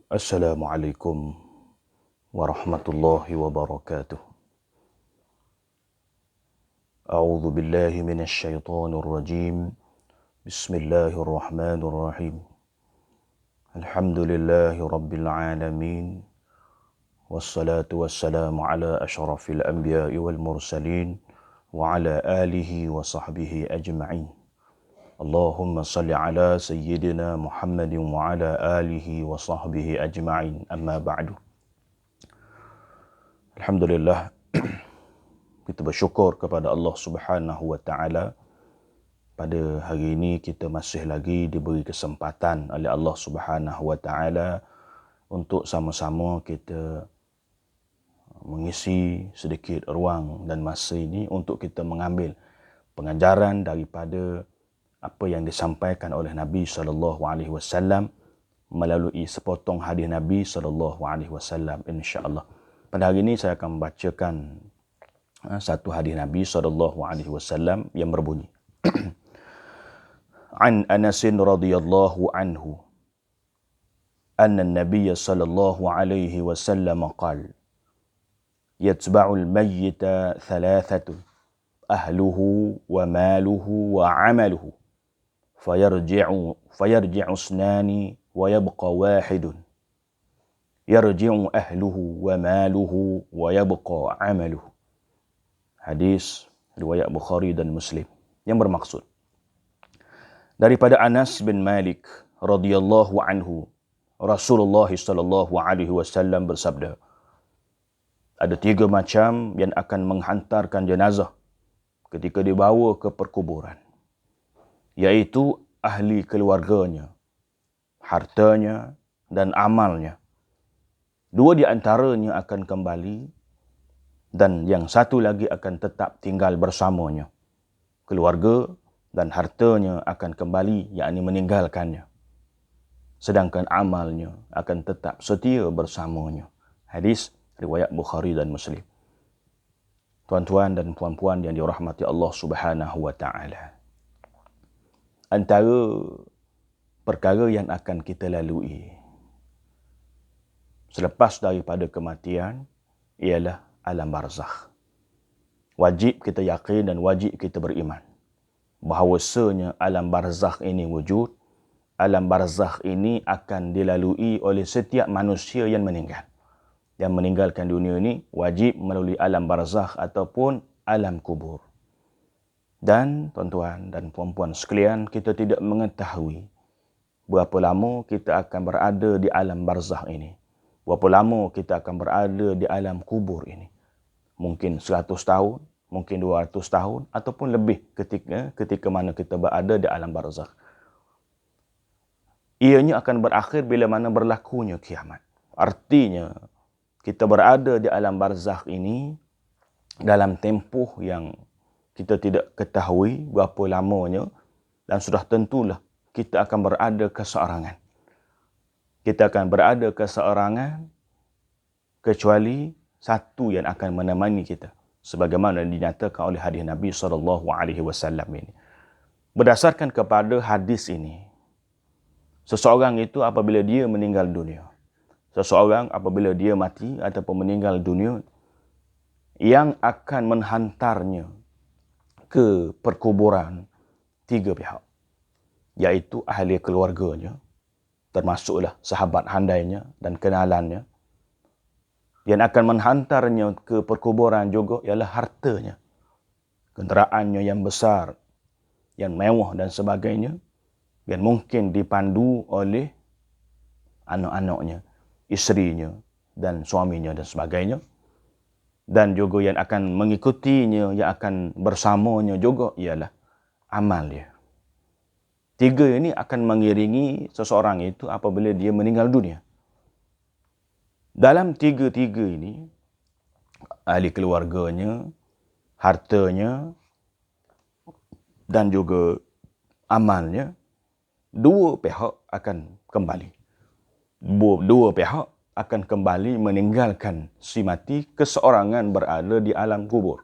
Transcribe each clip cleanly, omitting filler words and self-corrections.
Assalamualaikum warahmatullahi wabarakatuh. A'udzu billahi minasy syaithanir rajim. Bismillahirrahmanirrahim. Alhamdulillahi rabbil alamin. Wassalatu wassalamu ala asyrafil anbiya'i wal mursalin wa ala alihi wa sahbihi ajma'in. Allahumma salli ala sayyidina Muhammadin wa ala alihi wa sahbihi ajma'in. Amma ba'du. Alhamdulillah, kita bersyukur kepada Allah Subhanahu wa taala. Pada hari ini kita masih lagi diberi kesempatan oleh Allah Subhanahu wa taala untuk sama-sama kita mengisi sedikit ruang dan masa ini untuk kita mengambil pengajaran daripada apa yang disampaikan oleh Nabi SAW melalui sepotong hadis Nabi SAW, insya-Allah. Pada hari ini saya akan membacakan satu hadis Nabi SAW yang berbunyi An Anas radhiyallahu anhu anna an-nabiy sallallahu alaihi wasallam qala yatba'u al-mayyita thalathatun ahluhu wa maluhu wa 'amaluhu fayarji'u isnani wa yabqa wahidun yarji'u ahluhu wa maluhu wa yabqa 'amaluhu. Hadis riwayat Bukhari dan Muslim, yang bermaksud daripada Anas bin Malik radhiyallahu anhu, Rasulullah sallallahu alaihi wasallam bersabda, ada tiga macam yang akan menghantarkan jenazah ketika dibawa ke perkuburan, iaitu ahli keluarganya, hartanya dan amalnya. Dua di antaranya akan kembali dan yang satu lagi akan tetap tinggal bersamanya. Keluarga dan hartanya akan kembali, yakni meninggalkannya. Sedangkan amalnya akan tetap setia bersamanya. Hadis riwayat Bukhari dan Muslim. Tuan-tuan dan puan-puan yang dirahmati Allah Subhanahu wa taala, antara perkara yang akan kita lalui selepas daripada kematian ialah alam barzakh. Wajib kita yakin dan wajib kita beriman bahawasanya alam barzakh ini wujud. Alam barzakh ini akan dilalui oleh setiap manusia yang meninggal. Yang meninggalkan dunia ini wajib melalui alam barzakh ataupun alam kubur. Dan tuan-tuan dan puan-puan sekalian, kita tidak mengetahui berapa lama kita akan berada di alam barzakh ini. Berapa lama kita akan berada di alam kubur ini. Mungkin 100 tahun, mungkin 200 tahun, ataupun lebih ketika mana kita berada di alam barzakh. Ianya akan berakhir bila mana berlakunya kiamat. Artinya, kita berada di alam barzakh ini dalam tempoh yang kita tidak ketahui berapa lamanya, dan sudah tentulah kita akan berada keseorangan. Kita akan berada keseorangan kecuali satu yang akan menemani kita, sebagaimana dinyatakan oleh hadis Nabi SAW ini. Berdasarkan kepada hadis ini, seseorang itu apabila dia meninggal dunia, seseorang apabila dia mati ataupun meninggal dunia, yang akan menghantarnya ke perkuburan tiga pihak, iaitu ahli keluarganya, termasuklah sahabat handainya dan kenalannya. Yang akan menghantarnya ke perkuburan juga ialah hartanya, kenderaannya yang besar, yang mewah dan sebagainya, yang mungkin dipandu oleh anak-anaknya, isterinya dan suaminya dan sebagainya. Dan juga yang akan mengikutinya, yang akan bersamanya juga ialah amal dia. Tiga ini akan mengiringi seseorang itu apabila dia meninggal dunia. Dalam tiga-tiga ini, ahli keluarganya, hartanya dan juga amalnya, dua pihak akan kembali. Dua pihak akan kembali meninggalkan si mati keseorangan berada di alam kubur.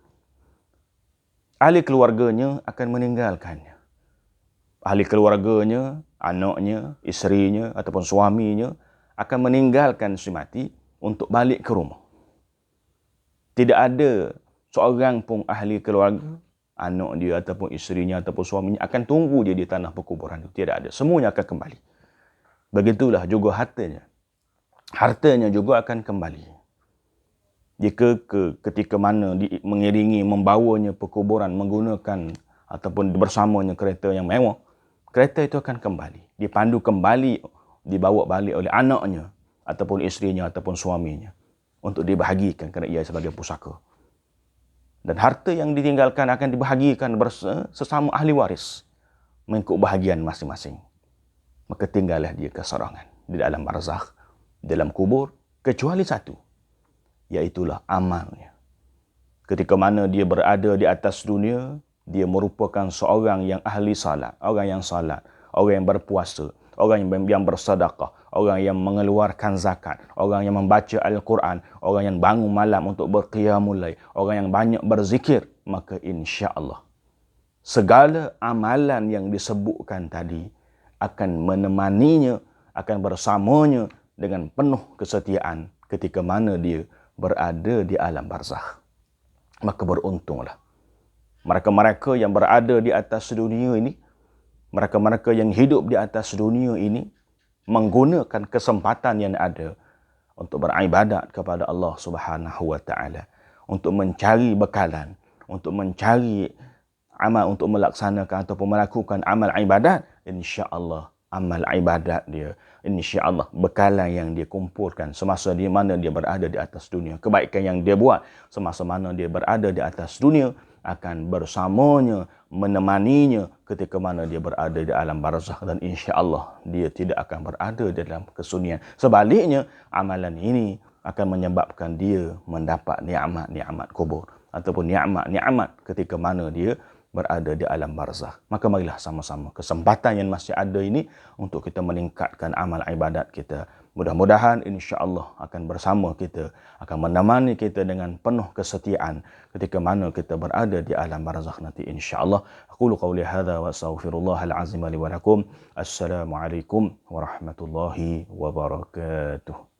Ahli keluarganya akan meninggalkannya. Ahli keluarganya, anaknya, isterinya ataupun suaminya akan meninggalkan si mati untuk balik ke rumah. Tidak ada seorang pun ahli keluarga, anak dia ataupun isterinya ataupun suaminya akan tunggu dia di tanah perkuburan itu. Tidak ada. Semuanya akan kembali. Begitulah juga hartanya. Hartanya juga akan kembali. Jika ketika mana mengiringi, membawanya perkuburan menggunakan ataupun bersamanya kereta yang mewah, kereta itu akan kembali. Dipandu kembali, dibawa balik oleh anaknya ataupun isterinya ataupun suaminya untuk dibahagikan kerana ia sebagai pusaka. Dan harta yang ditinggalkan akan dibahagikan sesama ahli waris mengikut bahagian masing-masing. Maka tinggallah dia kesorangan di dalam barzakh, dalam kubur, kecuali satu, iaitulah amalnya. Ketika mana dia berada di atas dunia, dia merupakan seorang yang ahli salat, orang yang berpuasa, orang yang bersedekah, orang yang mengeluarkan zakat, orang yang membaca Al-Quran, orang yang bangun malam untuk berqiyamul lail, orang yang banyak berzikir, maka insya-Allah segala amalan yang disebutkan tadi akan menemaninya, akan bersamanya dengan penuh kesetiaan ketika mana dia berada di alam barzakh. Maka beruntunglah mereka-mereka yang berada di atas dunia ini, mereka-mereka yang hidup di atas dunia ini, menggunakan kesempatan yang ada untuk beribadat kepada Allah Subhanahu wa taala, untuk mencari bekalan, untuk mencari amal, untuk melaksanakan ataupun melakukan amal ibadat, insya-Allah amal ibadat dia, insya-Allah bekalan yang dia kumpulkan semasa di mana dia berada di atas dunia, kebaikan yang dia buat semasa mana dia berada di atas dunia akan bersamanya, menemaninya ketika mana dia berada di alam barzakh, dan insya-Allah dia tidak akan berada dalam kesunyian. Sebaliknya, amalan ini akan menyebabkan dia mendapat nikmat-nikmat kubur ataupun nikmat-nikmat ketika mana dia berada di alam barzakh. Maka marilah sama-sama kesempatan yang masih ada ini untuk kita meningkatkan amal ibadat kita. Mudah-mudahan insya-Allah akan bersama kita, akan menemani kita dengan penuh kesetiaan ketika mana kita berada di alam barzakh nanti insya-Allah. Aqulu qawli hadza wa astaghfirullahal azim li wa lakum. Assalamualaikum warahmatullahi wabarakatuh.